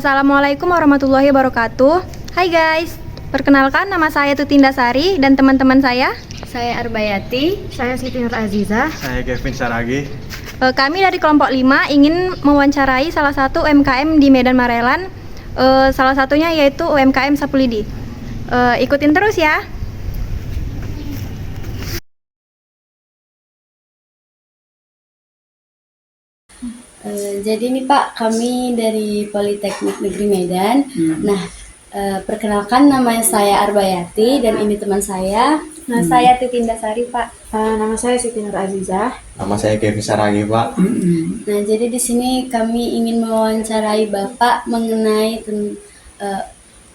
Assalamualaikum warahmatullahi wabarakatuh. Hai guys, perkenalkan nama saya Tutinda Sari dan teman-teman saya. Saya Arbayati. Saya Siti Nur Azizah. Saya Kevin Saragi. Kami dari kelompok 5 ingin mewawancarai salah satu UMKM di Medan Marelan. Salah satunya yaitu UMKM Sapu Lidi. Ikutin terus ya. Jadi nih Pak, kami dari Politeknik Negeri Medan. Nah, perkenalkan nama saya Arbayati dan ini teman saya. Nah, saya Tutinda Sari, Pak. Nama saya Siti Nur Azizah. Nama saya Kevin Saragi, Pak. Nah, jadi di sini kami ingin mewawancarai Bapak mengenai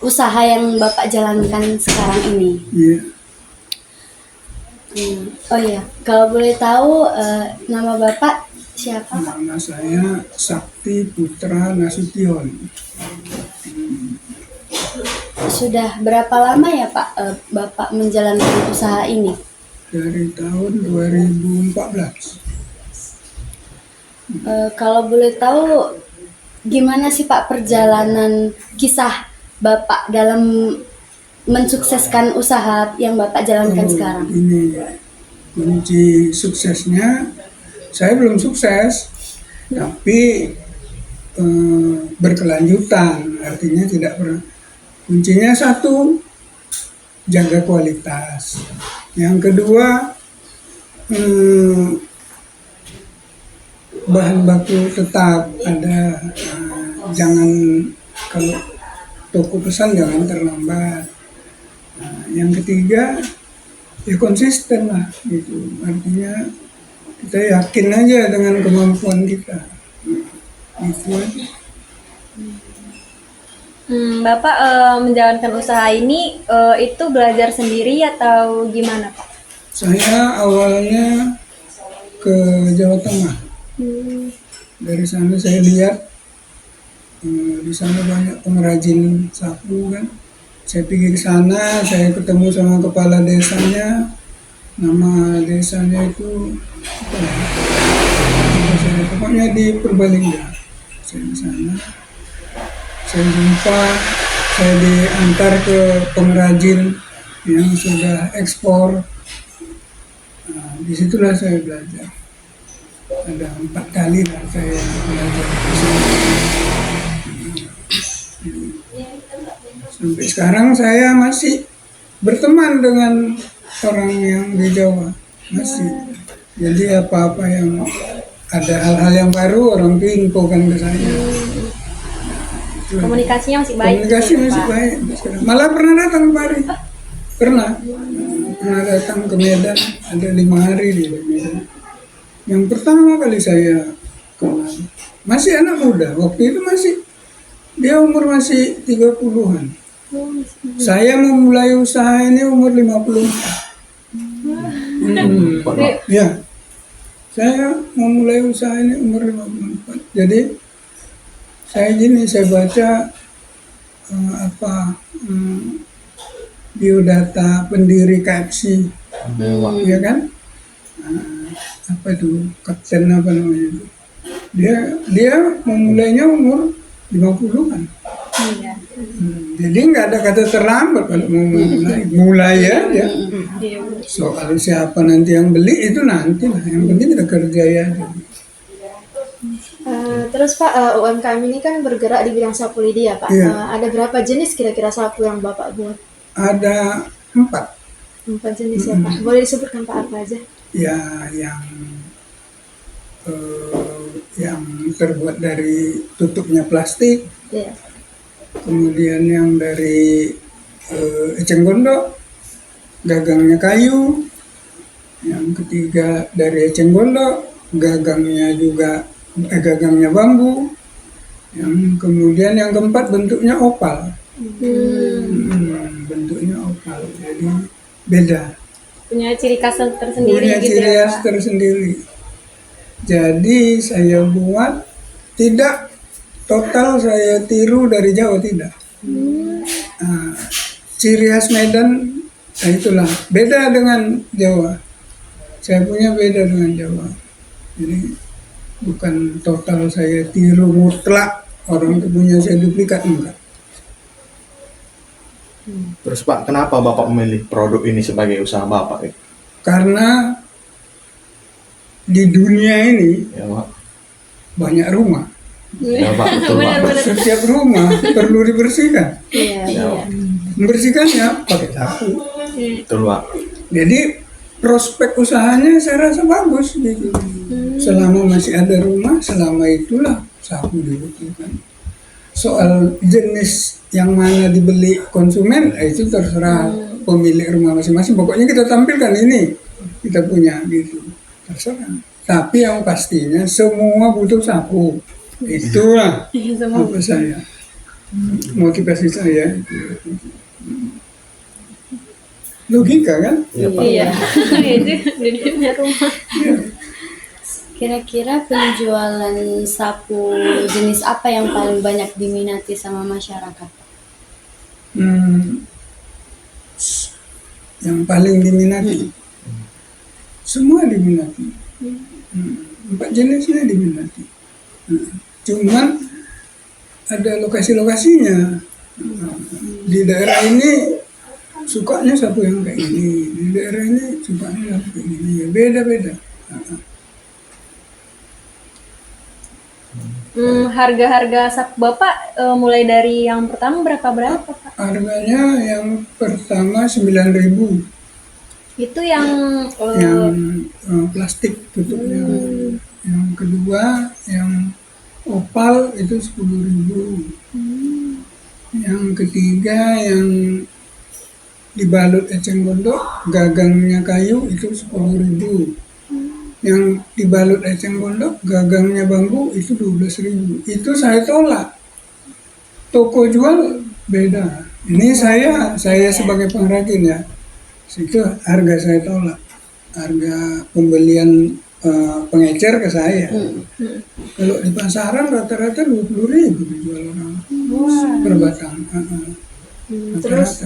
usaha yang Bapak jalankan sekarang ini. Oh iya, kalau boleh tahu nama Bapak siapa? Nama saya Sakti Putra Nasution. Sudah berapa lama ya Pak Bapak menjalankan usaha ini? Dari tahun 2014. Kalau boleh tahu gimana sih Pak perjalanan kisah Bapak dalam mensukseskan usaha yang Bapak jalankan sekarang? Ini kunci suksesnya, saya belum sukses, tapi berkelanjutan, artinya tidak pernah. Kuncinya satu, jaga kualitas. Yang kedua, bahan baku tetap ada, jangan kalau toko pesan jangan terlambat. Yang ketiga, ya konsisten lah gitu. Artinya kita yakin aja dengan kemampuan kita. Itu aja. Bapak menjalankan usaha ini itu belajar sendiri atau gimana, Pak? Saya awalnya ke Jawa Tengah. Dari sana saya lihat di sana banyak pengrajin sapu kan. Saya pergi ke sana, saya ketemu sama kepala desanya. Nama desanya itu apa ya? Pokoknya di Purbalingga. Saya ke sana. Saya jumpa, saya diantar ke pengrajin yang sudah ekspor. Nah, disitulah saya belajar. Ada 4 kali lah saya belajar. Sampai sekarang saya masih berteman dengan orang yang di Jawa, masih. Jadi apa-apa yang ada hal-hal yang baru orang tuh infokan ke saya. Komunikasinya masih baik. Komunikasi gitu, masih Pak? baik. Malah pernah datang kemari. Pernah datang ke Medan, ada 5 hari di Medan. Yang pertama kali saya kenal, masih anak muda. Waktu itu dia umur masih 30-an. Saya memulai usaha ini umur 54. Ya, saya memulai usaha ini umur 54. Jadi saya baca biodata pendiri KFC, ya kan? Apa itu, kapten apa namanya itu? Dia memulainya umur 50-an. Jadi nggak ada kata terlambat kalau mau mulai aja. Soal siapa nanti yang beli itu nanti lah, yang penting kita kerja ya. Terus Pak, UMKM ini kan bergerak di bidang sapu lidi ya Pak. Iya. Ada berapa jenis kira-kira sapu yang Bapak buat? Ada 4. 4 jenis ya Pak. Boleh disebutkan Pak apa aja? Ya, yang terbuat dari tutupnya plastik, Iya. kemudian yang dari eceng gondok, gagangnya kayu, yang ketiga dari eceng gondok, gagangnya bambu, kemudian yang keempat bentuknya opal. Bentuknya opal, jadi beda. Punya ciri khas tersendiri Punya gitu ciri ya, khas Pak? tersendiri. Jadi saya buat tidak total saya tiru dari Jawa, tidak. Ciri khas Medan, nah itulah beda dengan Jawa. Saya punya beda dengan Jawa. Jadi bukan total saya tiru mutlak orang itu punya saya duplikat enggak. Terus Pak, kenapa Bapak memilih produk ini sebagai usaha Bapak? Karena di dunia ini Ya Pak. banyak rumah. Ya Pak, betul Pak. Setiap rumah perlu dibersihkan. Iya. Ya, Pak. Membersihkannya pakai sapu. Betul Pak. Jadi prospek usahanya saya rasa bagus gitu. Selama masih ada rumah, selama itulah sapu dibutuhkan. Soal jenis yang mana dibeli konsumen, itu terserah pemilik rumah masing-masing. Pokoknya kita tampilkan ini kita punya gitu, terserah. Tapi yang pastinya semua butuh sapu. Itulah apa saya motivasi saya. Logika kan? Ya Pak. Iya. Jadi punya rumah. Kira-kira penjualan sapu jenis apa yang paling banyak diminati sama masyarakat? Yang paling diminati, semua diminati. 4 jenisnya diminati. Cuman ada lokasi-lokasinya. Di daerah ini sukanya sapu yang kayak ini, di daerah ini sukanya sapu kayak gini, ya beda-beda. Harga-harga sapu Bapak mulai dari yang pertama berapa Pak? Harganya yang pertama 9.000, Itu yang yang plastik tutupnya. Yang kedua yang opal itu 10.000. Yang ketiga yang dibalut eceng gondok, gagangnya kayu itu 10.000. Yang dibalut eceng gondok, gagangnya bambu itu 12.000. Itu saya tolak. Toko jual beda. Ini saya sebagai pengrajin ya. Itu harga saya tolak. Harga pembelian pengecer ke saya. Kalau di pasaran rata-rata 20.000 dijual orang per batang. Terus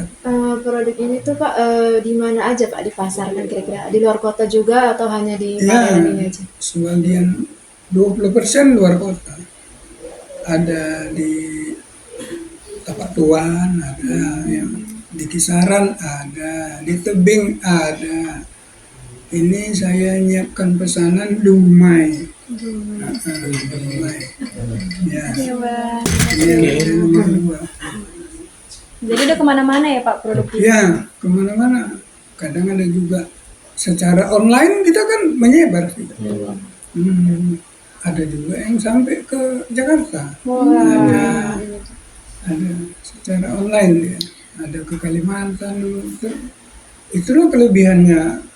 produk ini tuh Pak di mana aja Pak dipasarkan kira-kira? Di luar kota juga atau hanya di Ya, Magelang ini aja? sebagian 20% luar kota. Ada di Tapak Tuan, ada yang di Kisaran, ada di Tebing, ada. Ini saya nyiapkan pesanan Dumai. Dumai. Ya, ini nomor 2. Jadi udah kemana-mana ya Pak produk ini? Ya, kemana-mana. Kadang ada juga secara online kita kan menyebar. Ya Pak. Ada juga yang sampai ke Jakarta. Ada secara online dia. Ada ke Kalimantan dulu. Itulah kelebihannya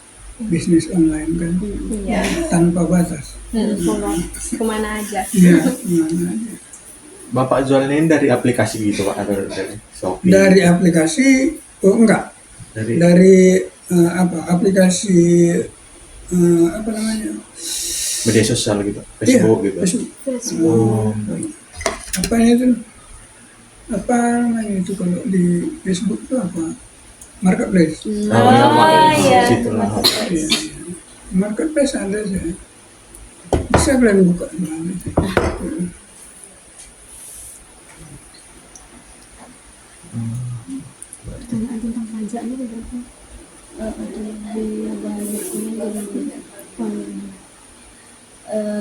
bisnis online kan. Iya. Tanpa batas. Kemana aja? Iya, kemana aja. Bapak jualan ini dari aplikasi gitu Pak atau dari Shopee? Dari aplikasi, enggak. Dari aplikasi apa namanya? Media sosial gitu, Facebook gitu. Facebook. Apa itu? Apa namanya itu kalau di Facebook itu apa? Marketplace. iya. Situ lah. Iya. Marketplace ada saya. Bisa kalian buka.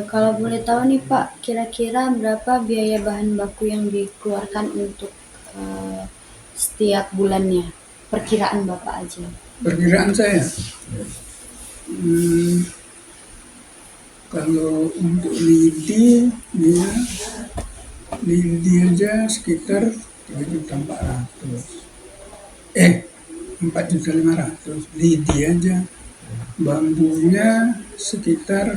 Kalau boleh tahu nih Pak, kira-kira berapa biaya bahan baku yang dikeluarkan untuk setiap bulannya? Perkiraan Bapak aja. Perkiraan saya. Kalau untuk lidi, dia lidi aja sekitar 3.400. 4.500.000 lidi aja. Bambunya sekitar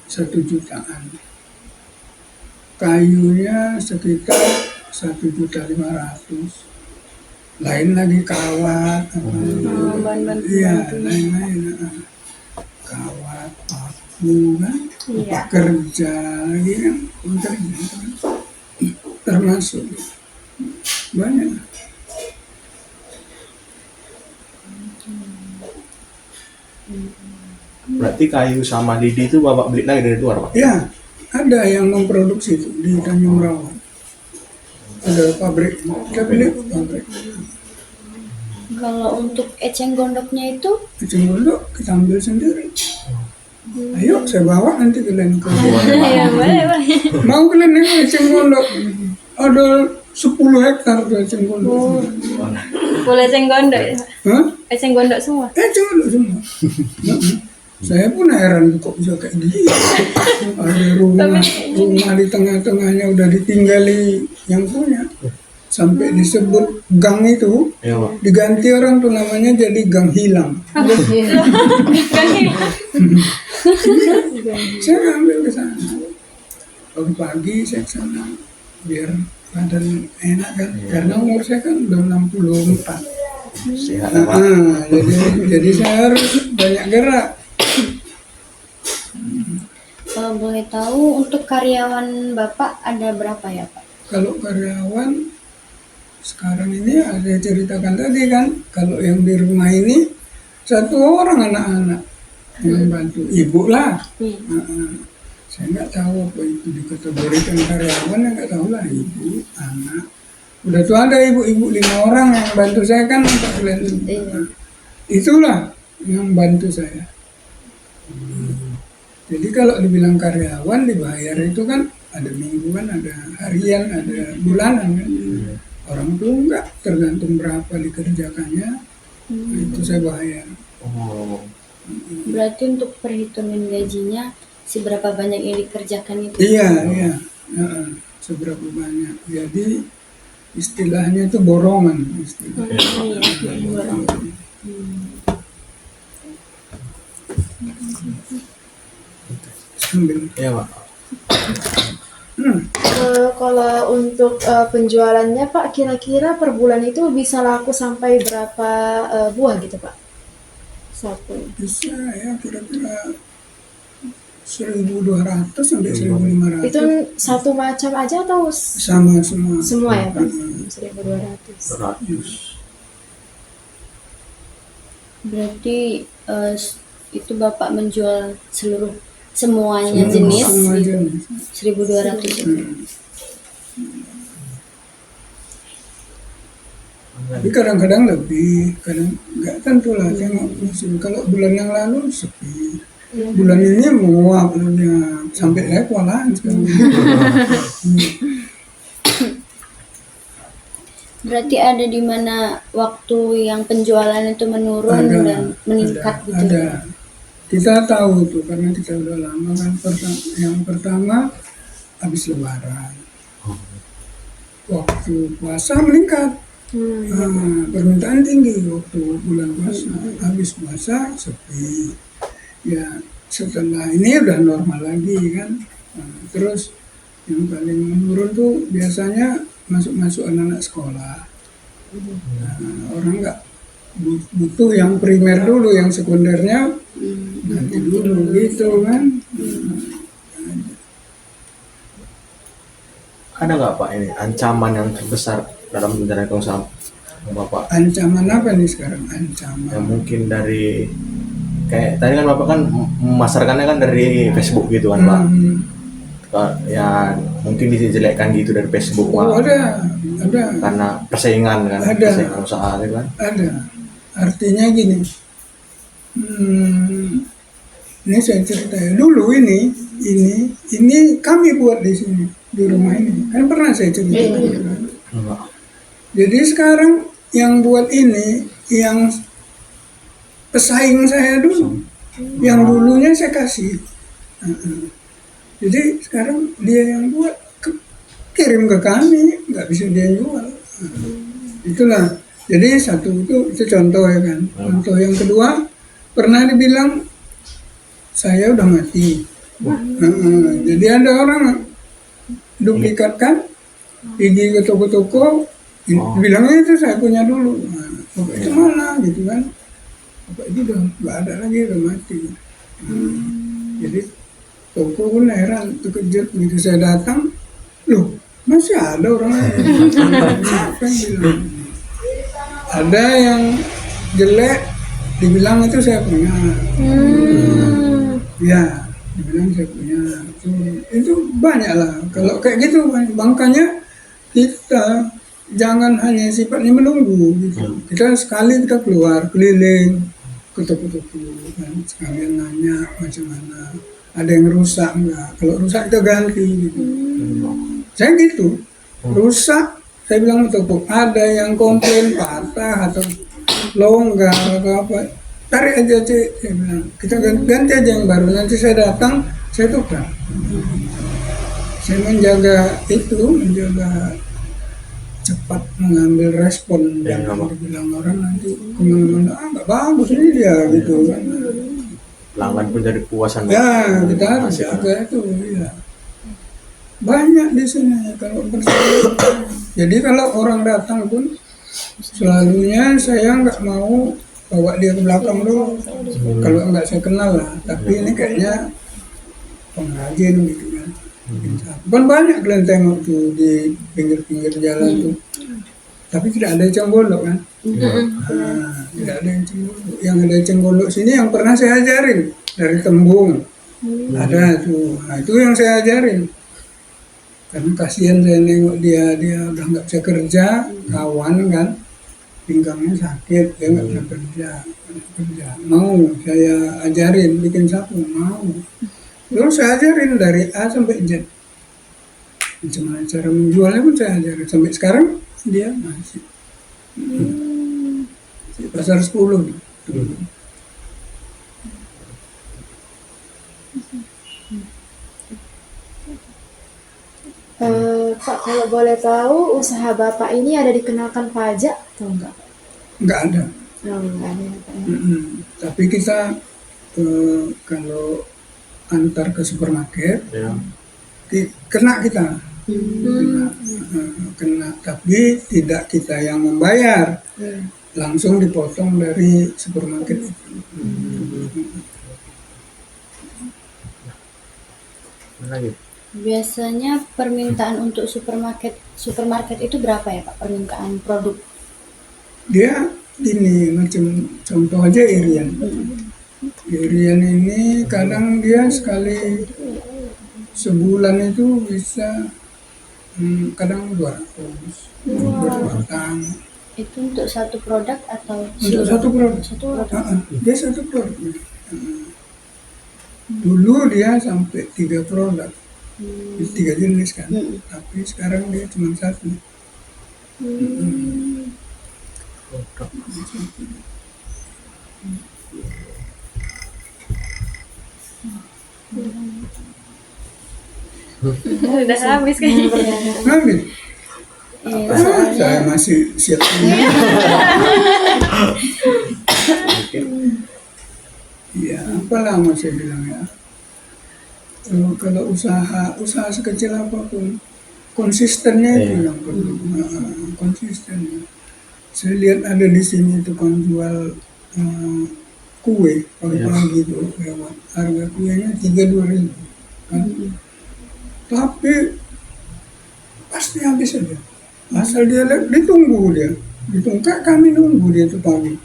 1 jutaan. Kayunya sekitar 1.500.000. Lain lagi kawat, iya, lain-lain. Kawat, paku kan, pekerja lagi kan, pekerja kan, termasuk banyak. Berarti kayu sama lidi itu Bapak beli lagi dari luar Pak? Ya, ada yang memproduksi itu di Tanjung Rawa. ada pabrik, kita pilih pabrik. Kalau untuk eceng gondoknya itu Eceng gondok kita ambil sendiri. Ayo saya bawa nanti kalian ke Ya, boleh, boleh. mau kalian nengok eceng gondok ada 10 hektar tuh eceng gondok. Boleh eceng gondok ya? Hah? Eceng gondok semua. Eceng gondok semua. Saya pun heran kok bisa kayak gini. Ada rumah di tengah-tengahnya udah ditinggali yang punya. Sampai disebut gang itu Iya Pak. diganti orang tuh namanya jadi gang hilang. Saya ambil ke sana. Pagi-pagi saya ke sana biar badan enak kan. Karena umur saya kan udah 64. Sehat ya, Pak. Jadi saya harus banyak gerak. kalau boleh tahu untuk karyawan Bapak ada berapa ya Pak? Kalau karyawan sekarang ini ada ceritakan tadi kan, kalau yang di rumah ini 1 orang anak-anak yang bantu, ibu lah. Saya nggak tahu apa itu dikategorikan karyawan, ya nggak tahu lah, ibu, anak. Udah tuh ada ibu-ibu 5 orang yang bantu saya kan, Pak Glenn. Itulah yang bantu saya. Jadi kalau dibilang karyawan dibayar itu kan ada mingguan, ada harian, ada bulanan kan. Orang tuh enggak, tergantung berapa dikerjakannya, itu saya bayar. Oh. Berarti untuk perhitungan gajinya seberapa banyak yang dikerjakan itu? Iya, seberapa banyak. Jadi istilahnya itu borongan. Sambil. Iya Pak. Kalau untuk penjualannya Pak, kira-kira per bulan itu bisa laku sampai berapa buah gitu Pak? Satu. Bisa ya kira-kira 1.200 sampai 1.500. Itu satu macam aja atau Sama semua. semua ya Pak? 1.200. 100. Berarti itu Bapak menjual semuanya jenis Semua gitu. jenis. 1.200 itu. Tapi kadang-kadang lebih, kadang nggak tentu lah. Tengok musim. Kalau bulan yang lalu sepi, bulan ini menguap, sampai saya kewalahan sekarang. Berarti ada di mana waktu yang penjualan itu menurun dan meningkat gitu. Ada. Kita tahu tuh karena kita udah lama kan. Yang pertama habis Lebaran, waktu puasa meningkat. Permintaan tinggi waktu bulan puasa, habis puasa sepi. Ya setelah ini udah normal lagi kan. Terus yang paling menurun tuh biasanya masuk anak-anak sekolah. Orang nggak butuh yang primer dulu, yang sekundernya nanti dulu gitu kan. Ada nggak Pak ini ancaman yang terbesar dalam menjalankan usaha Bapak? Ancaman apa nih sekarang? Ancaman. Yang mungkin dari kayak tadi kan Bapak kan memasarkannya kan dari Facebook gitu kan Pak. Ya mungkin dijelekkan gitu dari Facebook Pak. Oh, ada. Karena persaingan kan, Ada. persaingan usaha gitu kan. Ada. Artinya gini. Ini saya cerita ya. Dulu ini kami buat di sini, di rumah ini. Kan pernah saya cerita. Enggak. Jadi sekarang yang buat ini yang pesaing saya dulu. Yang dulunya saya kasih. Jadi sekarang dia yang buat, kirim ke kami, nggak bisa dia jual. Itulah. Jadi satu itu contoh ya kan. Contoh yang kedua, pernah dibilang saya udah mati. Jadi ada orang duplikatkan, pergi ke toko-toko, bilangnya itu saya punya dulu. Bapak itu mana gitu kan? Bapak itu udah nggak ada lagi, udah mati. Jadi toko pun heran, terkejut begitu saya datang, loh masih ada orang lain. Siapa yang bilang? Ada yang jelek, dibilang itu saya punya. Ya, dibilang saya punya. Itu banyak lah. Kalau kayak gitu, makanya kita jangan hanya sifatnya menunggu gitu. Kita sekali kita keluar keliling ke toko-toko kan, sekalian nanya macam mana, ada yang rusak enggak, kalau rusak kita ganti gitu. Saya gitu, rusak saya bilang ke toko, ada yang komplain patah atau longgar atau apa, tarik aja cek, saya bilang kita ganti aja yang baru, nanti saya datang saya tukar. Saya menjaga cepat mengambil respon, jangan dibilang orang nanti kemana-mana nggak bagus ini dia gitu kan. Pelanggan pun jadi puasan. Ya kita harus jaga itu ya. Banyak di sini kalau bersama. Jadi kalau orang datang pun selalunya saya nggak mau bawa dia ke belakang dulu. Kalau nggak saya kenal lah, tapi ini kayaknya pengrajin gitu kan. Kan banyak kalian tengok tuh di pinggir-pinggir jalan tuh, tapi tidak ada cenggolok kan. Tidak ada yang cenggolok. Yang ada cenggolok sini yang pernah saya ajarin dari tembung, ada tuh. Nah, itu yang saya ajarin karena kasihan saya nengok dia udah nggak bisa kerja, kawan kan, pinggangnya sakit, dia nggak bisa kerja. Mau saya ajarin bikin sapu, mau. Terus saya ajarin dari A sampai Z. Gimana cara menjualnya pun saya ajarin. Sampai sekarang dia masih. Di pasar 10. Pak, kalau boleh tahu usaha Bapak ini ada dikenakan pajak atau enggak? Enggak ada. Oh, enggak ada ya, Pak. Tapi kita kalau antar ke supermarket, kena kita. Kena, tapi tidak kita yang membayar, langsung dipotong dari supermarket itu. Lagi. Biasanya permintaan untuk supermarket itu berapa ya Pak, permintaan produk? Dia ini macam contoh aja Irian. Irian ini kadang dia sekali sebulan itu bisa kadang 200 berbatang. Itu untuk satu produk atau Untuk satu produk. Dia satu produk. Dulu dia sampai 3 produk, 3 jenis kan. Tapi sekarang dia cuma 1. Udah habis kayaknya. Habis. Saya masih siap. Ya, apalah mau saya bilang ya. Kalau usaha sekecil apapun, konsistennya itu yang perlu. Konsisten. Saya lihat ada di sini tukang jual kue pagi-pagi itu lewat, harga kuenya 32.000 kan. Tapi pasti habis aja. Asal dia ditunggu kami nunggu dia itu pagi.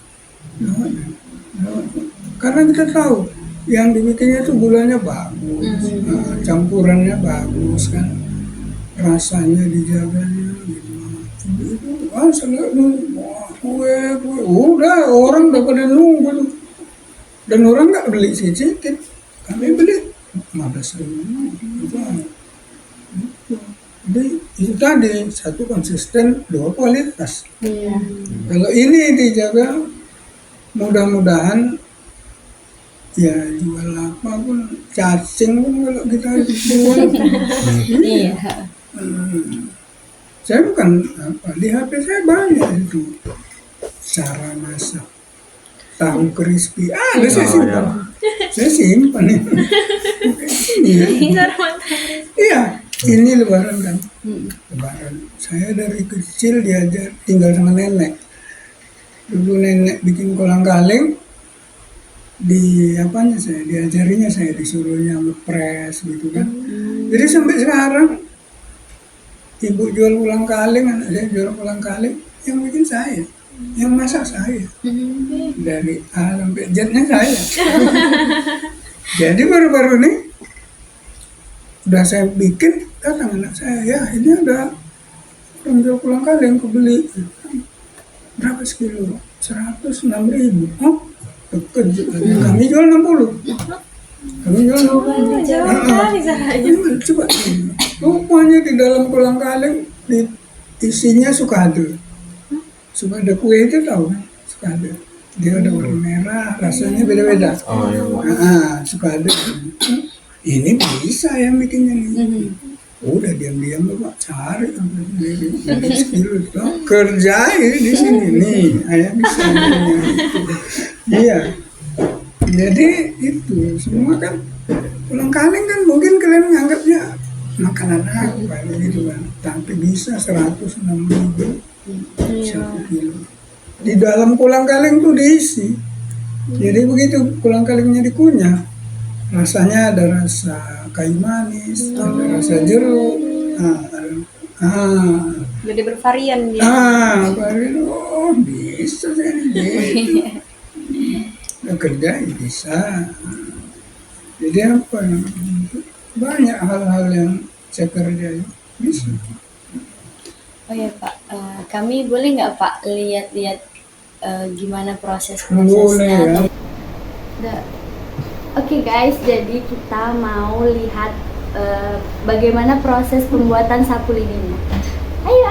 Karena kita tahu yang dibikinnya itu gulanya bagus, campurannya bagus kan, rasanya dijaganya gitu. Itu asal kue, udah orang udah pada nunggu tuh. Dan orang nggak beli sedikit, kami beli 15.000. Jadi itu tadi, satu konsisten, 2 kualitas. Kalau ini dijaga, mudah-mudahan ya jual apa pun, cacing pun kalau kita jual. Iya. Saya bukan di HP saya banyak itu cara masak tahu crispy. Ada saya simpan. Saya simpan ini. Iya, ini lebaran kan. Lebaran. Saya dari kecil diajar tinggal sama nenek. Dulu nenek bikin kolang-kaling, di apanya saya diajarinya, saya disuruhnya ngepres gitu kan. Jadi sampai sekarang ibu jual kolang-kaling, anak saya jual kolang-kaling, yang bikin saya, yang masak saya. Dari A sampai Z-nya saya. Jadi baru-baru ini udah saya bikin, datang anak saya, ya ini ada penjual kolang kaling aku beli berapa sekilo? 106.000. Oh, deket. Kami jual 60. Kami jual 60. Jauh kali caranya. Coba rupanya di dalam kolang kaling isinya sukade. Sukade kue itu tahu kan? Sukade. Dia ada warna merah, rasanya beda-beda. Oh iya. Sukade. Ini bisa yang bikinnya nih. Udah diam-diam Bapak cari sampai sendiri. Sekilo kerjain di sini nih. Ayah bisa. Iya. Jadi itu semua kan kolang kaling kan mungkin kalian nganggapnya makanan apa gitu kan, tapi bisa 106.000 1 kilo. Di dalam kolang kaling tuh diisi. Jadi begitu kolang kalingnya dikunyah, rasanya ada rasa kayu manis, ada rasa jeruk. Jadi bervarian dia. Varian. Oh bisa saya gitu. Kerja bisa. Jadi apa? Banyak hal-hal yang saya kerjain bisa. Oh ya Pak, kami boleh nggak Pak lihat-lihat gimana Boleh proses-prosesnya? ya. Oke guys, jadi kita mau lihat bagaimana proses pembuatan sapu lidinya. Ayo.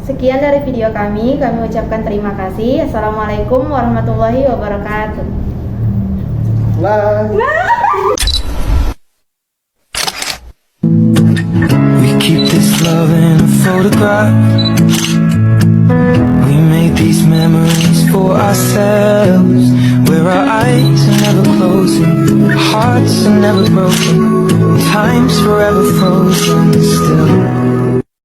Sekian dari video kami ucapkan terima kasih. Assalamualaikum warahmatullahi wabarakatuh. We keep this love in a photograph. We made these memories for ourselves, where our eyes are never closing, our hearts are never broken, time's forever frozen still.